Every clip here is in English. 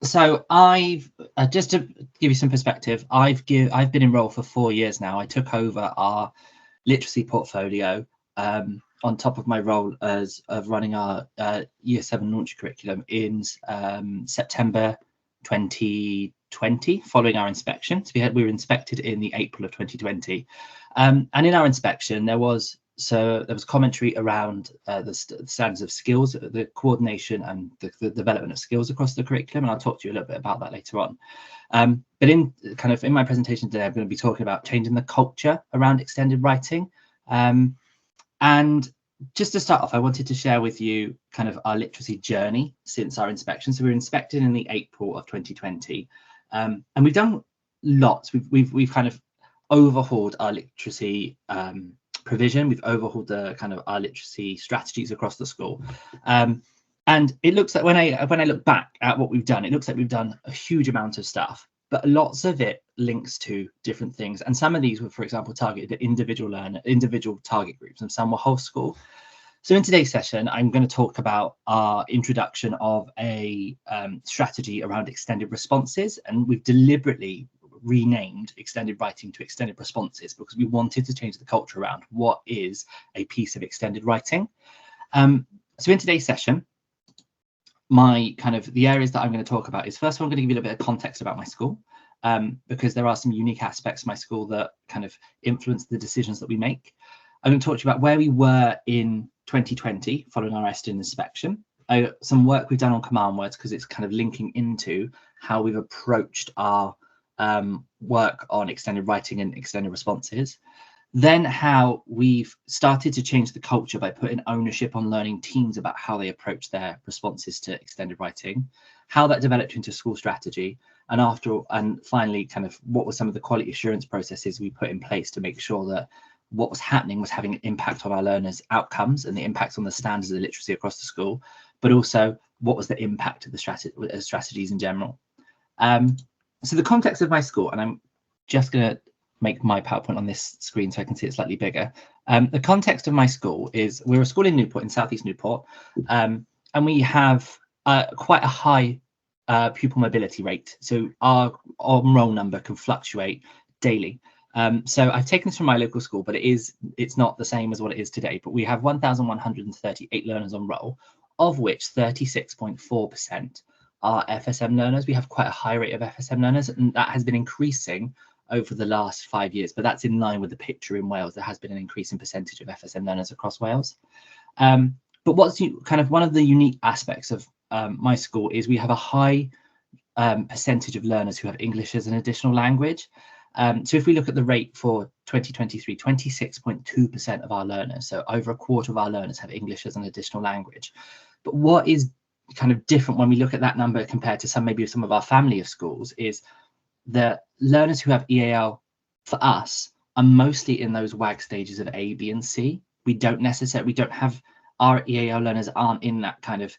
So I've just to give you some perspective, I've been enrolled for 4 years now. I took over our literacy portfolio on top of my role as of running our Year 7 launch curriculum in September 2020, following our inspection. So we were inspected in the April of 2020, and in our inspection there was commentary around the standards of skills, the coordination and the development of skills across the curriculum, and I'll talk to you a little bit about that later on. But in my presentation today, I'm going to be talking about changing the culture around extended writing. And just to start off, I wanted to share with you kind of our literacy journey since our inspection. So we were inspected in the April of 2020, and we've done lots. We've kind of overhauled our literacy provision. We've overhauled the kind of our literacy strategies across the school, and it looks like when I look back at what we've done, it looks like we've done a huge amount of stuff, but lots of it links to different things. And some of these were, for example, targeted at individual target groups, and some were whole school. So in today's session, I'm going to talk about our introduction of a strategy around extended responses, and we've deliberately renamed extended writing to extended responses because we wanted to change the culture around what is a piece of extended writing. So in today's session, the areas that I'm going to talk about is, first of all, I'm going to give you a little bit of context about my school, because there are some unique aspects of my school that kind of influence the decisions that we make. I'm going to talk to you about where we were in 2020 following our Eston inspection, some work we've done on command words because it's kind of linking into how we've approached our work on extended writing and extended responses. Then how we've started to change the culture by putting ownership on learning teams about how they approach their responses to extended writing, how that developed into school strategy, and finally kind of what were some of the quality assurance processes we put in place to make sure that what was happening was having an impact on our learners' outcomes and the impact on the standards of literacy across the school, but also what was the impact of the strategies in general. So the context of my school, and I'm just going to make my PowerPoint on this screen so I can see it slightly bigger. The context of my school is we're a school in Newport, in Southeast Newport, and we have quite a high pupil mobility rate. So our roll number can fluctuate daily. So I've taken this from my local school, but it's not the same as what it is today. But we have 1,138 learners on roll, of which 36.4% are FSM learners. We have quite a high rate of FSM learners, and that has been increasing over the last 5 years, but that's in line with the picture in Wales. There has been an increasing percentage of FSM learners across Wales. But what's kind of one of the unique aspects of my school is we have a high percentage of learners who have English as an additional language. So if we look at the rate for 2023, 26.2% of our learners, so over a quarter of our learners have English as an additional language. But what is kind of different when we look at that number compared to maybe some of our family of schools is the learners who have EAL for us are mostly in those WAG stages of A, B, and C. We don't have, our EAL learners aren't in that kind of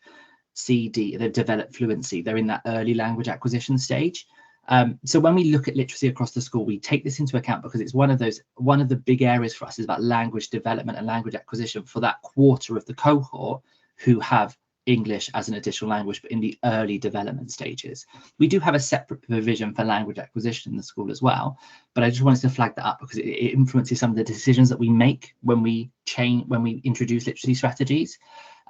C, D, they've developed fluency. They're in that early language acquisition stage. So when we look at literacy across the school, we take this into account because it's one of the big areas for us is about language development and language acquisition for that quarter of the cohort who have English as an additional language, but in the early development stages. We do have a separate provision for language acquisition in the school as well, but I just wanted to flag that up because it influences some of the decisions that we make when we introduce literacy strategies.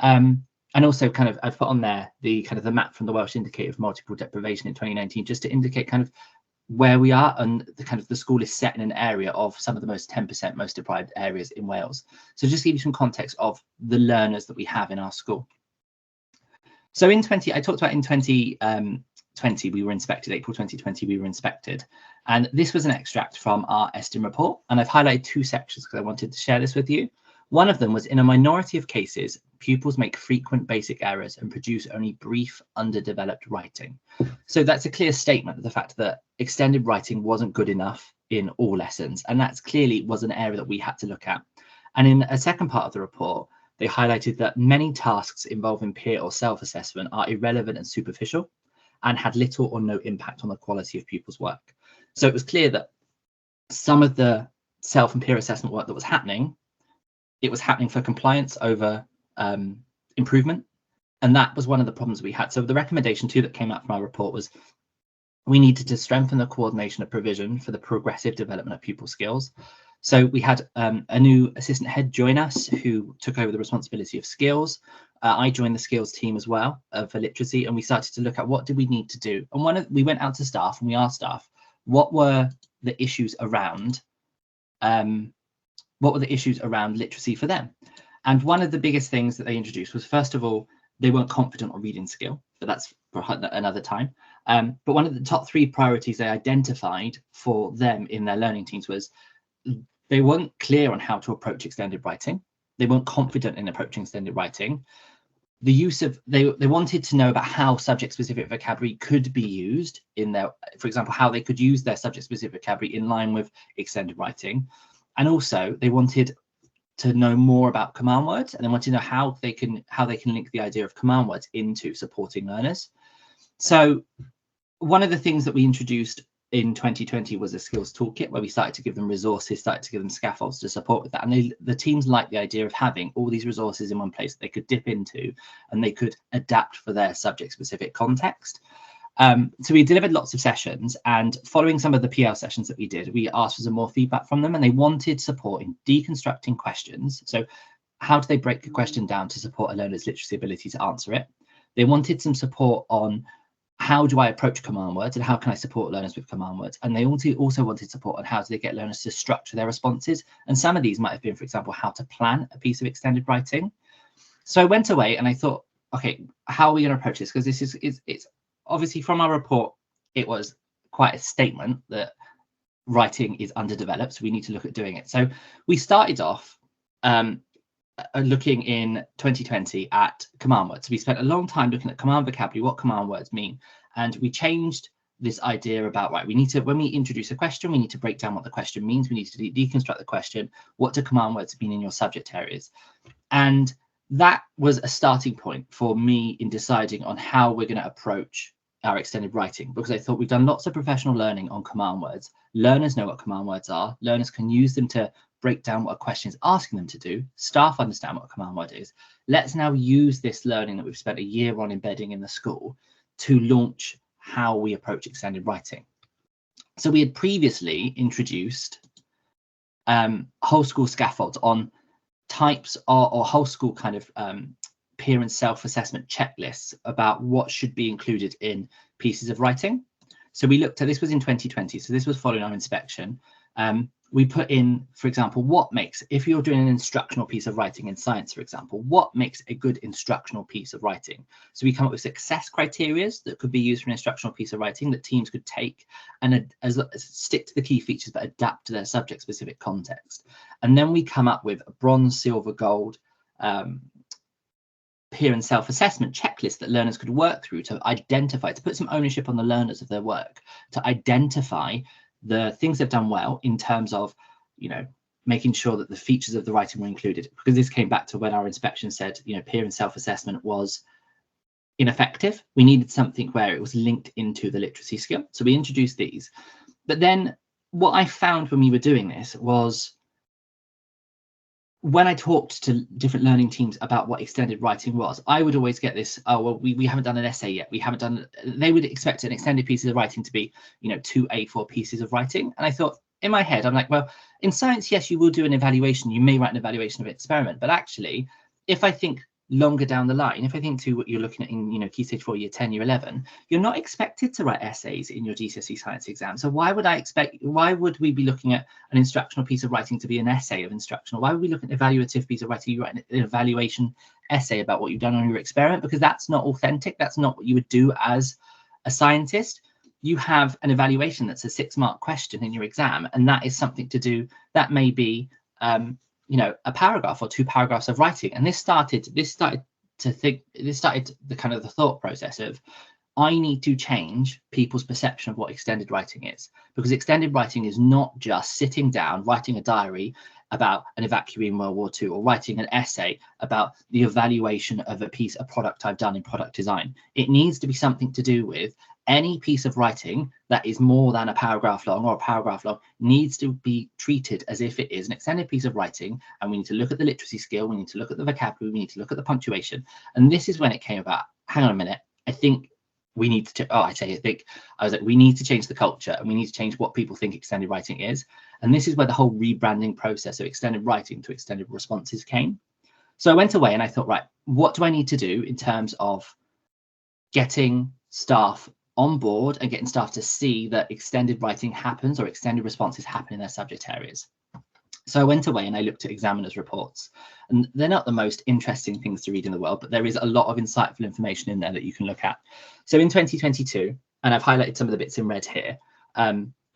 And also kind of I've put on there the map from the Welsh Indicator of Multiple Deprivation in 2019, just to indicate kind of where we are, and the school is set in an area of some of the most 10% most deprived areas in Wales. So just to give you some context of the learners that we have in our school. So I talked about in 2020, we were inspected, April 2020, we were inspected. And this was an extract from our Eston report. And I've highlighted two sections because I wanted to share this with you. One of them was, in a minority of cases, pupils make frequent basic errors and produce only brief, underdeveloped writing. So that's a clear statement of the fact that extended writing wasn't good enough in all lessons. And that clearly was an area that we had to look at. And in a second part of the report, they highlighted that many tasks involving peer or self-assessment are irrelevant and superficial and had little or no impact on the quality of pupils' work. So it was clear that some of the self and peer assessment work that was happening, it was happening for compliance over improvement. And that was one of the problems we had. So the recommendation too that came out from our report was we needed to strengthen the coordination of provision for the progressive development of pupil skills. So we had a new assistant head join us who took over the responsibility of skills. I joined the skills team as well for literacy, and we started to look at what did we need to do. And we went out to staff and we asked staff what were the issues around literacy for them. And one of the biggest things that they introduced was, first of all, they weren't confident on reading skill, but that's for another time. But one of the top 3 priorities they identified for them in their learning teams was they weren't clear on how to approach extended writing. They weren't confident in approaching extended writing. The use of, they wanted to know about how subject-specific vocabulary could be used in their, for example, how they could use their subject-specific vocabulary in line with extended writing. And also they wanted to know more about command words, and they wanted to know how they can link the idea of command words into supporting learners. So one of the things that we introduced in 2020 was a skills toolkit, where we started to give them resources, started to give them scaffolds to support with that. And the teams liked the idea of having all these resources in one place that they could dip into and they could adapt for their subject specific context. So we delivered lots of sessions, and following some of the PL sessions that we did, we asked for some more feedback from them, and they wanted support in deconstructing questions. So how do they break a question down to support a learner's literacy ability to answer it? They wanted some support on how do I approach command words and how can I support learners with command words? And they also wanted support on how do they get learners to structure their responses. And some of these might have been, for example, how to plan a piece of extended writing. So I went away and I thought, okay, how are we going to approach this? Because it's obviously from our report, it was quite a statement that writing is underdeveloped, so we need to look at doing it. So we started off looking in 2020 at command words. We spent a long time looking at command vocabulary, what command words mean, and we changed this idea about, right, we need to, when we introduce a question, we need to break down what the question means. We need to deconstruct the question. What do command words mean in your subject areas? And that was a starting point for me in deciding on how we're going to approach our extended writing, because I thought we've done lots of professional learning on command words. Learners know what command words are. Learners can use them to break down what a question is asking them to do. Staff understand what a command word is. Let's now use this learning that we've spent a year on embedding in the school to launch how we approach extended writing. So we had previously introduced whole school scaffolds on types or whole school kind of peer and self-assessment checklists about what should be included in pieces of writing. So we looked at, this was in 2020, so this was following our inspection. We put in, for example, what makes, if you're doing an instructional piece of writing in science, for example, what makes a good instructional piece of writing? So we come up with success criteria that could be used for an instructional piece of writing that teams could take and stick to the key features, but adapt to their subject specific context. And then we come up with a bronze, silver, gold peer and self-assessment checklist that learners could work through to identify, to put some ownership on the learners of their work, to identify the things they've done well in terms of, you know, making sure that the features of the writing were included. Because this came back to when our inspection said, you know, peer and self-assessment was ineffective. We needed something where it was linked into the literacy skill. So we introduced these. But then what I found when we were doing this was, when I talked to different learning teams about what extended writing was, I would always get this, oh, well, we haven't done an essay yet. We haven't done, they would expect an extended piece of writing to be, you know, 2 A4 pieces of writing. And I thought, in my head, I'm like, well, in science, yes, you will do an evaluation. You may write an evaluation of an experiment. But actually, if I think longer down the line, if I think to what you're looking at in, you know, Key Stage 4, Year 10, Year 11, you're not expected to write essays in your GCSE science exam. So why would we be looking at an instructional piece of writing to be an essay of instructional? Why would we look at an evaluative piece of writing, you write an evaluation essay about what you've done on your experiment? Because that's not authentic. That's not what you would do as a scientist. You have an evaluation that's a 6-mark question in your exam, and that is something to do, that may be you know, a paragraph or 2 paragraphs of writing. And this started the kind of the thought process of, I need to change people's perception of what extended writing is, because extended writing is not just sitting down, writing a diary about an evacuee in World War II, or writing an essay about the evaluation of a product I've done in product design. It needs to be something to do with any piece of writing that is more than a paragraph long or a paragraph long needs to be treated as if it is an extended piece of writing. And we need to look at the literacy skill, we need to look at the vocabulary, we need to look at the punctuation. And this is when it came about, hang on a minute, I think we need to, I was like, we need to change the culture, and we need to change what people think extended writing is. And this is where the whole rebranding process of extended writing to extended responses came. So I went away and I thought, right, what do I need to do in terms of getting staff on board and getting staff to see that extended writing happens or extended responses happen in their subject areas? So I went away and I looked at examiners' reports, and they're not the most interesting things to read in the world, but there is a lot of insightful information in there that you can look at. So in 2022, and I've highlighted some of the bits in red here,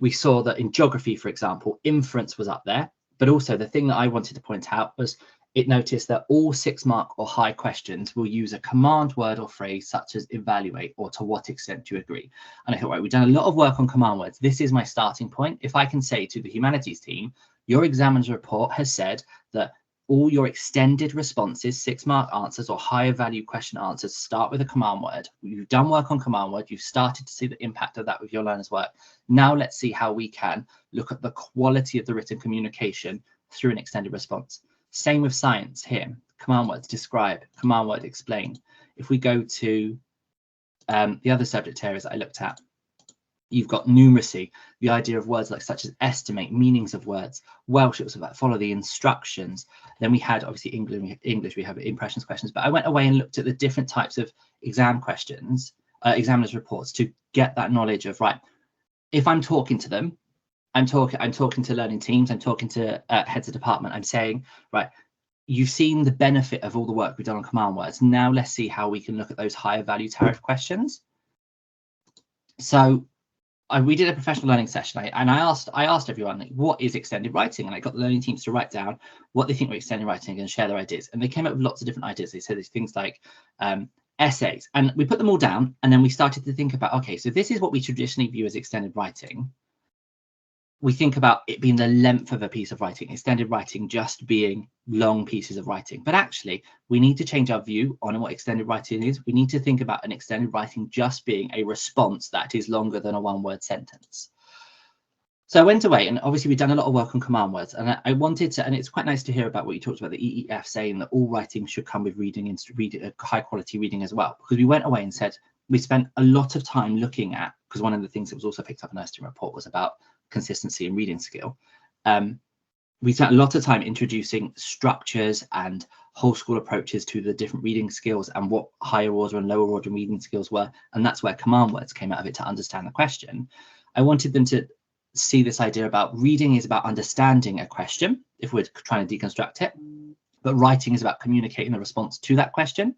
we saw that in geography, for example, inference was up there, but also the thing that I wanted to point out was it noticed that all 6-mark or high questions will use a command word or phrase such as evaluate or to what extent do you agree. And I thought, right, we've done a lot of work on command words. This is my starting point. If I can say to the humanities team, your examiner's report has said that all your extended responses, 6-mark answers or higher value question answers, start with a command word. You've done work on command word. You've started to see the impact of that with your learners' work. Now let's see how we can look at the quality of the written communication through an extended response. Same with science here. Command words describe, command word explain. If we go to the other subject areas that I looked at, you've got numeracy, the idea of words like such as estimate, meanings of words. Welsh, it was about follow the instructions. Then we had obviously English, we have impressions questions, but I went away and looked at the different types of exam questions, examiners' reports, to get that knowledge of, right, if I'm talking to them, I'm talking to learning teams, I'm talking to heads of department, I'm saying, right, you've seen the benefit of all the work we've done on command words. Now let's see how we can look at those higher value tariff questions. So we did a professional learning session, and I asked everyone, like, what is extended writing? And I got the learning teams to write down what they think were extended writing and share their ideas. And they came up with lots of different ideas. They said these things like essays, and we put them all down. And then we started to think about, okay, so this is what we traditionally view as extended writing. We think about it being the length of a piece of writing, extended writing just being long pieces of writing. But actually, we need to change our view on what extended writing is. We need to think about an extended writing just being a response that is longer than a one-word sentence. So I went away, and obviously we've done a lot of work on command words, and I wanted to, and it's quite nice to hear about what you talked about, the EEF saying that all writing should come with reading, high quality reading as well, because we went away and said, we spent a lot of time looking at, because one of the things that was also picked up in our student report was about consistency and reading skill. We spent a lot of time introducing structures and whole school approaches to the different reading skills and what higher order and lower order reading skills were, and that's where command words came out of it to understand the question. I wanted them to see this idea about reading is about understanding a question if we're trying to deconstruct it, but writing is about communicating the response to that question.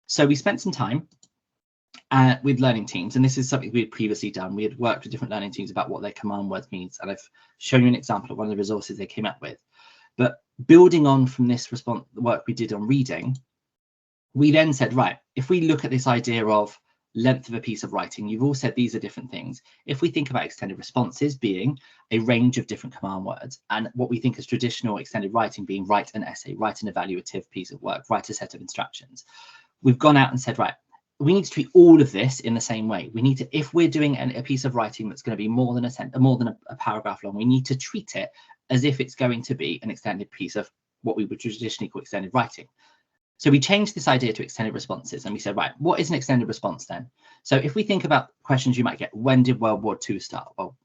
So we spent some time with learning teams, and this is something we had previously done. We had worked with different learning teams about what their command words means, and I've shown you an example of one of the resources they came up with. But building on from this response, the work we did on reading, we then said, right, if we look at this idea of length of a piece of writing, you've all said these are different things. If we think about extended responses being a range of different command words, and what we think is traditional extended writing being write an essay, write an evaluative piece of work, write a set of instructions, we've gone out and said, right, we need to treat all of this in the same way. We need to, if we're doing a piece of writing that's going to be more than a paragraph long, we need to treat it as if it's going to be an extended piece of what we would traditionally call extended writing. So we changed this idea to extended responses, and we said, right, what is an extended response then? So if we think about questions you might get, when did World War II start? Well,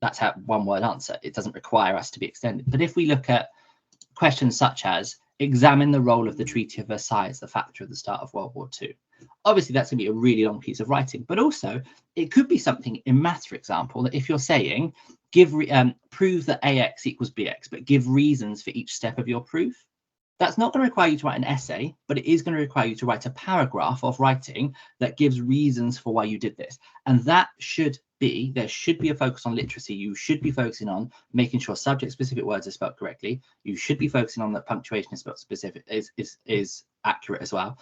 that's a one-word answer. It doesn't require us to be extended. But if we look at questions such as, examine the role of the Treaty of Versailles as the factor of the start of World War II. Obviously, that's going to be a really long piece of writing, but also it could be something in maths, for example, that if you're saying, prove that AX equals BX, but give reasons for each step of your proof. That's not going to require you to write an essay, but it is going to require you to write a paragraph of writing that gives reasons for why you did this. And that should be, there should be a focus on literacy. You should be focusing on making sure subject-specific words are spelled correctly. You should be focusing on that punctuation is spelled specific, is accurate as well.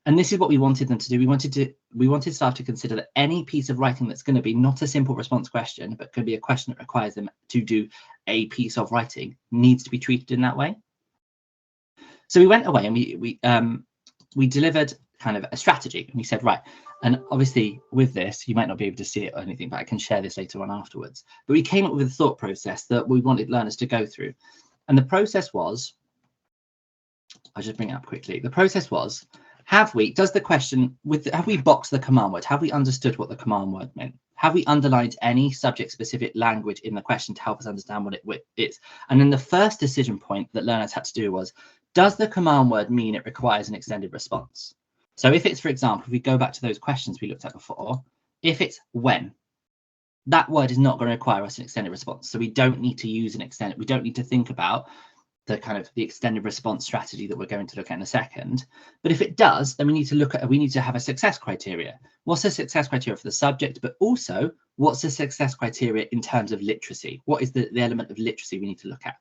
And this is what we wanted them to do. We wanted staff to consider that any piece of writing that's going to be not a simple response question, but could be a question that requires them to do a piece of writing, needs to be treated in that way. So we went away and we delivered kind of a strategy. And we said, right, and obviously with this, you might not be able to see it or anything, but I can share this later on afterwards. But we came up with a thought process that we wanted learners to go through. And the process was, I'll just bring it up quickly. The process was, have we boxed the command word? Have we understood what the command word meant? Have we underlined any subject-specific language in the question to help us understand what it is? And then the first decision point that learners had to do was, does the command word mean it requires an extended response? So if it's, for example, if we go back to those questions we looked at before, if it's when, that word is not going to require us an extended response. So we don't need to use we don't need to think about the extended response strategy that we're going to look at in a second. But if it does, then we need to have a success criteria. What's the success criteria for the subject, but also what's the success criteria in terms of literacy? What is the element of literacy we need to look at?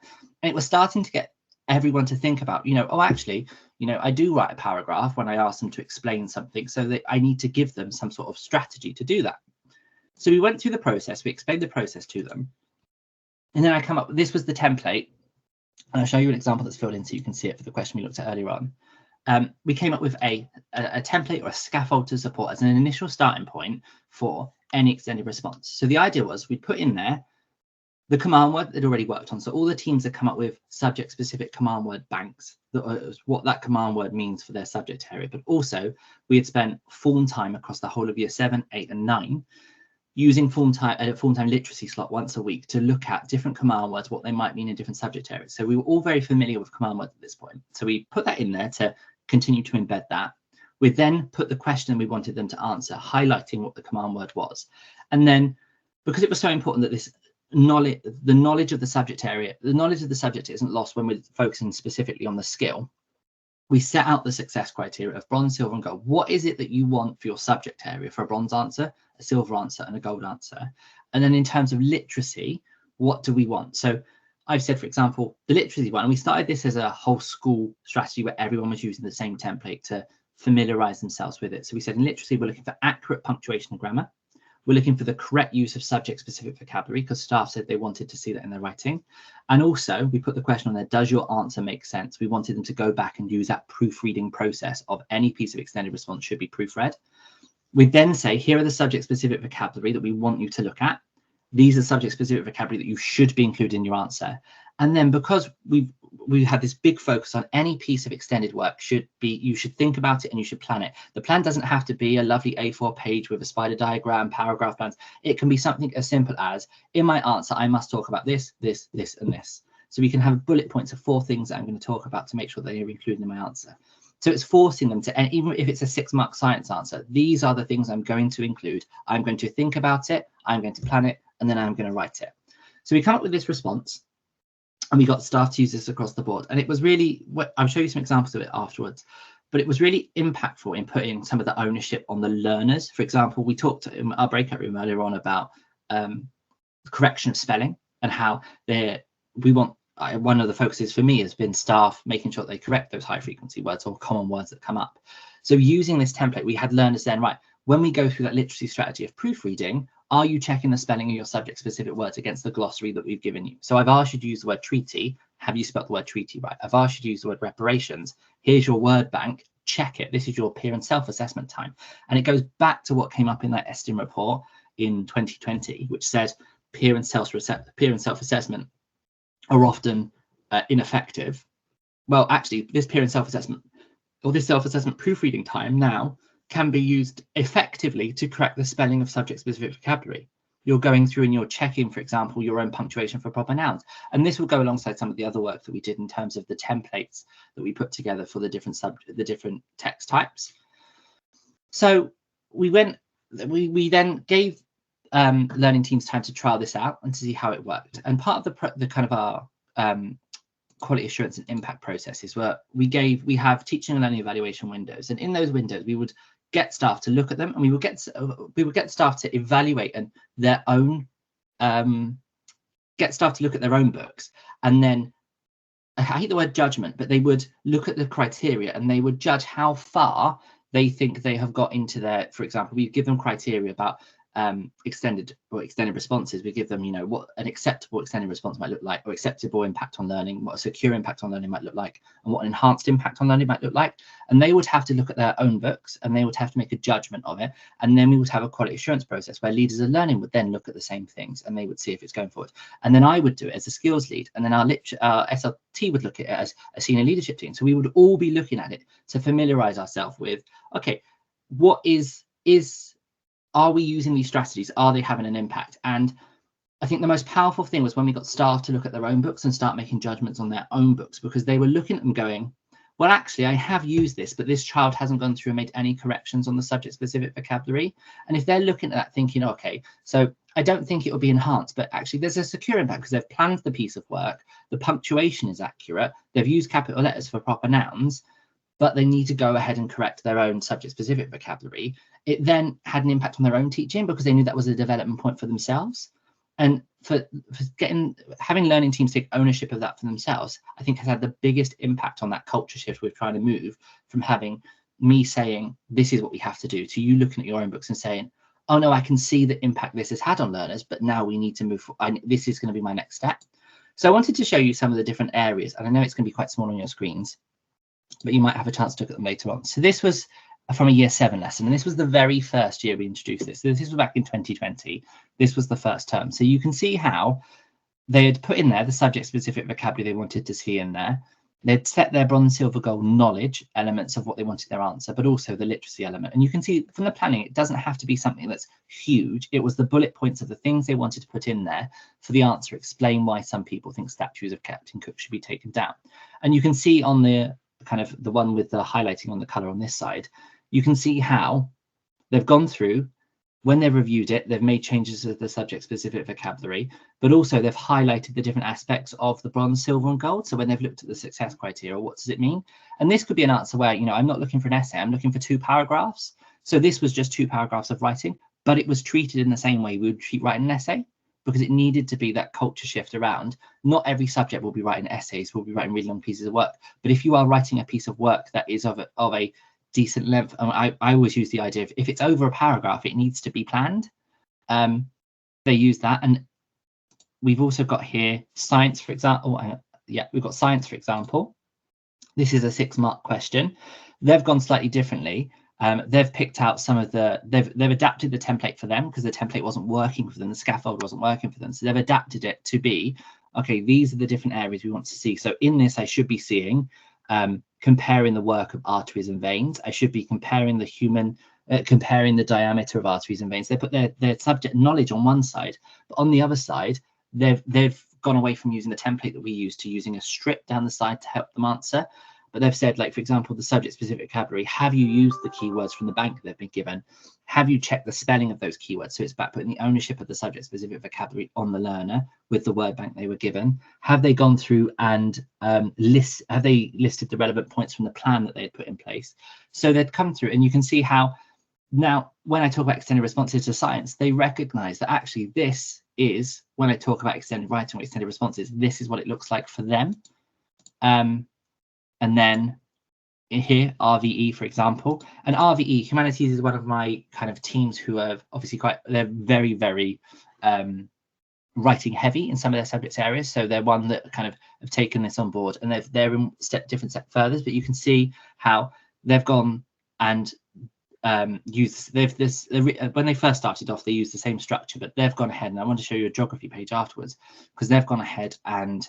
And it was starting to get everyone to think about, I do write a paragraph when I ask them to explain something, so that I need to give them some sort of strategy to do that. So we went through the process, we explained the process to them. And then this was the template. And I'll show you an example that's filled in so you can see it for the question we looked at earlier on. We came up with a template or a scaffold to support as an initial starting point for any extended response. So the idea was we'd put in there the command word that already worked on. So all the teams had come up with subject-specific command word banks, what that command word means for their subject area. But also we had spent form time across the whole of year 7, 8 and 9 using form time literacy slot once a week to look at different command words, what they might mean in different subject areas. So we were all very familiar with command words at this point. So we put that in there to continue to embed that. We then put the question we wanted them to answer, highlighting what the command word was. And then, because it was so important that the knowledge of the subject area, the knowledge of the subject isn't lost when we're focusing specifically on the skill, we set out the success criteria of bronze, silver and gold. What is it that you want for your subject area for a bronze answer, a silver answer and a gold answer? And then in terms of literacy, what do we want? So I've said, for example, the literacy one, and we started this as a whole school strategy where everyone was using the same template to familiarize themselves with it. So we said in literacy, we're looking for accurate punctuation and grammar. We're looking for the correct use of subject-specific vocabulary because staff said they wanted to see that in their writing. And also, we put the question on there, does your answer make sense? We wanted them to go back and use that proofreading process of any piece of extended response should be proofread. We then say, here are the subject-specific vocabulary that we want you to look at. These are subject-specific vocabulary that you should be included in your answer. And then because we had this big focus on any piece of extended work you should think about it and you should plan it. The plan doesn't have to be a lovely A4 page with a spider diagram, paragraph plans. It can be something as simple as, in my answer, I must talk about this, this, this, and this. So we can have bullet points of 4 things that I'm going to talk about to make sure they are included in my answer. So it's forcing them to, and even if it's a 6-mark science answer, these are the things I'm going to include. I'm going to think about it, I'm going to plan it, and then I'm going to write it. So we come up with this response. And we got staff to use this across the board. And it was really, I'll show you some examples of it afterwards, but it was really impactful in putting some of the ownership on the learners. For example, we talked in our breakout room earlier on about correction of spelling and how one of the focuses for me has been staff making sure they correct those high frequency words or common words that come up. So using this template, we had learners then, right, when we go through that literacy strategy of proofreading, are you checking the spelling of your subject-specific words against the glossary that we've given you? So I've asked you to use the word treaty. Have you spelled the word treaty right? I've asked you to use the word reparations. Here's your word bank. Check it. This is your peer and self-assessment time. And it goes back to what came up in that Estin report in 2020, which said peer and self-assessment are often ineffective. Well, actually, this peer and self-assessment or this self-assessment proofreading time now can be used effectively to correct the spelling of subject-specific vocabulary. You're going through and you're checking, for example, your own punctuation for proper nouns. And this will go alongside some of the other work that we did in terms of the templates that we put together for the different text types. So we then gave learning teams time to trial this out and to see how it worked. And part of the kind of our quality assurance and impact processes where we have teaching and learning evaluation windows, and in those windows we would get staff to look at them, and we would get staff to evaluate and their own get staff to look at their own books, and then I hate the word judgment, but they would look at the criteria and they would judge how far they think they have got into their, for example, we give them criteria about extended responses. We give them, you know, what an acceptable extended response might look like, or acceptable impact on learning, what a secure impact on learning might look like, and what an enhanced impact on learning might look like. And they would have to look at their own books, and they would have to make a judgment of it. And then we would have a quality assurance process where leaders of learning would then look at the same things, and they would see if it's going forward. And then I would do it as a skills lead, and then our SLT would look at it as a senior leadership team. So we would all be looking at it to familiarize ourselves with, okay, what are we using these strategies? Are they having an impact? And I think the most powerful thing was when we got staff to look at their own books and start making judgments on their own books, because they were looking at them going, well, actually, I have used this, but this child hasn't gone through and made any corrections on the subject-specific vocabulary. And if they're looking at that thinking, okay, so I don't think it will be enhanced, but actually there's a secure impact because they've planned the piece of work, the punctuation is accurate, they've used capital letters for proper nouns, but they need to go ahead and correct their own subject-specific vocabulary. It then had an impact on their own teaching because they knew that was a development point for themselves. And for having learning teams take ownership of that for themselves, I think has had the biggest impact on that culture shift we're trying to move from having me saying, this is what we have to do, to you looking at your own books and saying, oh no, I can see the impact this has had on learners, but now we need to move forward. This is going to be my next step. So I wanted to show you some of the different areas, and I know it's going to be quite small on your screens, but you might have a chance to look at them later on. So this was from a year 7 lesson, and this was the very first year we introduced this. So this was back in 2020. This was the first term. So you can see how they had put in there the subject-specific vocabulary they wanted to see in there. They'd set their bronze, silver, gold knowledge elements of what they wanted their answer, but also the literacy element. And you can see from the planning, it doesn't have to be something that's huge. It was the bullet points of the things they wanted to put in there for the answer, explain why some people think statues of Captain Cook should be taken down. And you can see on the kind of the one with the highlighting on the color on this side, you can see how they've gone through, when they've reviewed it, they've made changes to the subject-specific vocabulary, but also they've highlighted the different aspects of the bronze, silver, and gold. So when they've looked at the success criteria, what does it mean? And this could be an answer where, you know, I'm not looking for an essay, I'm looking for 2 paragraphs. So this was just 2 paragraphs of writing, but it was treated in the same way we would treat writing an essay, because it needed to be that culture shift around. Not every subject will be writing essays, will be writing really long pieces of work. But if you are writing a piece of work that is of a decent length, I always use the idea of if it's over a paragraph, it needs to be planned. They use that. And we've also got here science, for example. Yeah, we've got science, for example. This is a 6-mark question. They've gone slightly differently. They've picked out some of they've adapted the template for them because the template wasn't working for them, the scaffold wasn't working for them. So they've adapted it to be, okay, these are the different areas we want to see. So in this, I should be seeing comparing the work of arteries and veins. I should be comparing comparing the diameter of arteries and veins. They put their subject knowledge on one side, but on the other side, they've gone away from using the template that we use to using a strip down the side to help them answer. But they've said, like, for example, the subject-specific vocabulary, have you used the keywords from the bank they've been given? Have you checked the spelling of those keywords? So it's about putting the ownership of the subject-specific vocabulary on the learner with the word bank they were given. Have they gone through and have they listed the relevant points from the plan that they had put in place? So they'd come through, and you can see how now when I talk about extended responses to science, they recognize that actually this is, when I talk about extended writing or extended responses, this is what it looks like for them. And then here, RVE, for example, and RVE, Humanities, is one of my kind of teams who are obviously they're very, very writing heavy in some of their subject areas. So they're one that kind of have taken this on board, and they're in different step further. But you can see how they've gone and used when they first started off, they used the same structure, but they've gone ahead, and I want to show you a geography page afterwards, because they've gone ahead and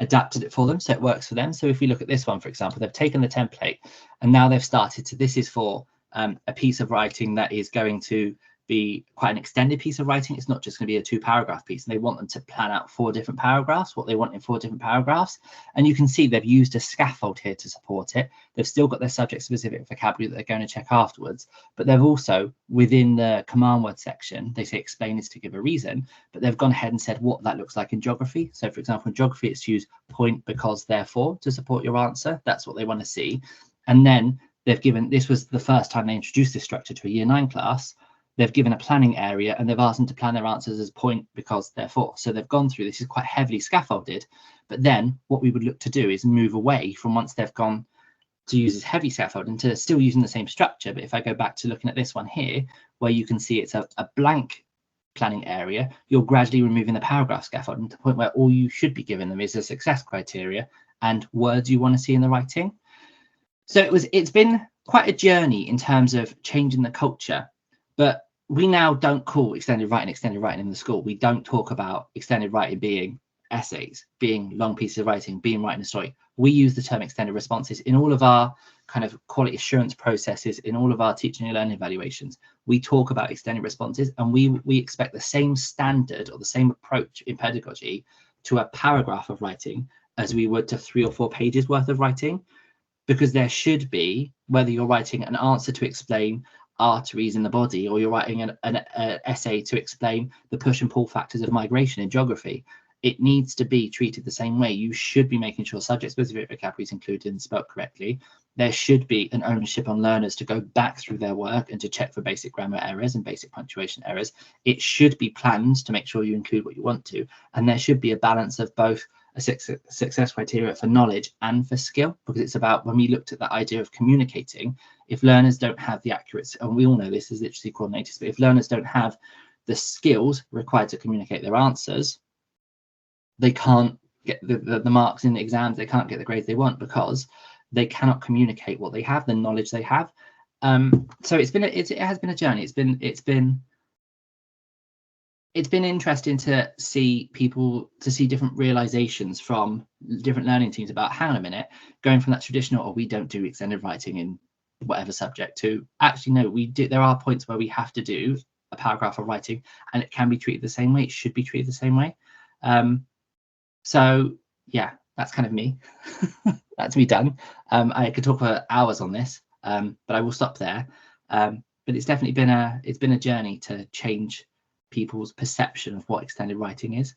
adapted it for them so it works for them. So if we look at this one, for example, they've taken the template and now they've started to, this is for a piece of writing that is going to be quite an extended piece of writing. It's not just going to be a 2-paragraph piece, and they want them to plan out 4 different paragraphs, what they want in 4 different paragraphs. And you can see they've used a scaffold here to support it. They've still got their subject-specific vocabulary that they're going to check afterwards, but they've also, within the command word section, they say explain is to give a reason, but they've gone ahead and said what that looks like in geography. So for example, in geography, it's use point, because, therefore to support your answer. That's what they want to see. And then they've given, this was the first time they introduced this structure to a year 9 class. They've given a planning area and they've asked them to plan their answers as point, because, therefore. So they've gone through, this is quite heavily scaffolded, but then what we would look to do is move away from, once they've gone to use as heavy scaffolding to still using the same structure. But if I go back to looking at this one here, where you can see it's a blank planning area, you're gradually removing the paragraph scaffolding to the point where all you should be giving them is a success criteria and words you want to see in the writing. So it's been quite a journey in terms of changing the culture, but we now don't call extended writing in the school. We don't talk about extended writing being essays, being long pieces of writing, being writing a story. We use the term extended responses in all of our kind of quality assurance processes, in all of our teaching and learning evaluations. We talk about extended responses, and we expect the same standard or the same approach in pedagogy to a paragraph of writing as we would to 3 or 4 pages worth of writing, because there should be, whether you're writing an answer to explain arteries in the body or you're writing an essay to explain the push and pull factors of migration in geography, it needs to be treated the same way. You should be making sure subject-specific vocabulary is included and spelled correctly. There should be an ownership on learners to go back through their work and to check for basic grammar errors and basic punctuation errors. It should be planned to make sure you include what you want to. And there should be a balance of both a success criteria for knowledge and for skill, because it's about, when we looked at that idea of communicating, if learners don't have the accuracy, and we all know this as literacy coordinators, but if learners don't have the skills required to communicate their answers, they can't get the marks in the exams, they can't get the grades they want, because they cannot communicate what they have, the knowledge they have. So it has been a journey. It's been interesting to see different realizations from different learning teams about, hang on a minute, going from that traditional, we don't do extended writing in whatever subject, to actually, no, we do. There are points where we have to do a paragraph of writing, and it can be treated the same way. It should be treated the same way. So yeah, that's kind of me. That's me done. I could talk for hours on this, but I will stop there. But it's definitely been a journey to change people's perception of what extended writing is.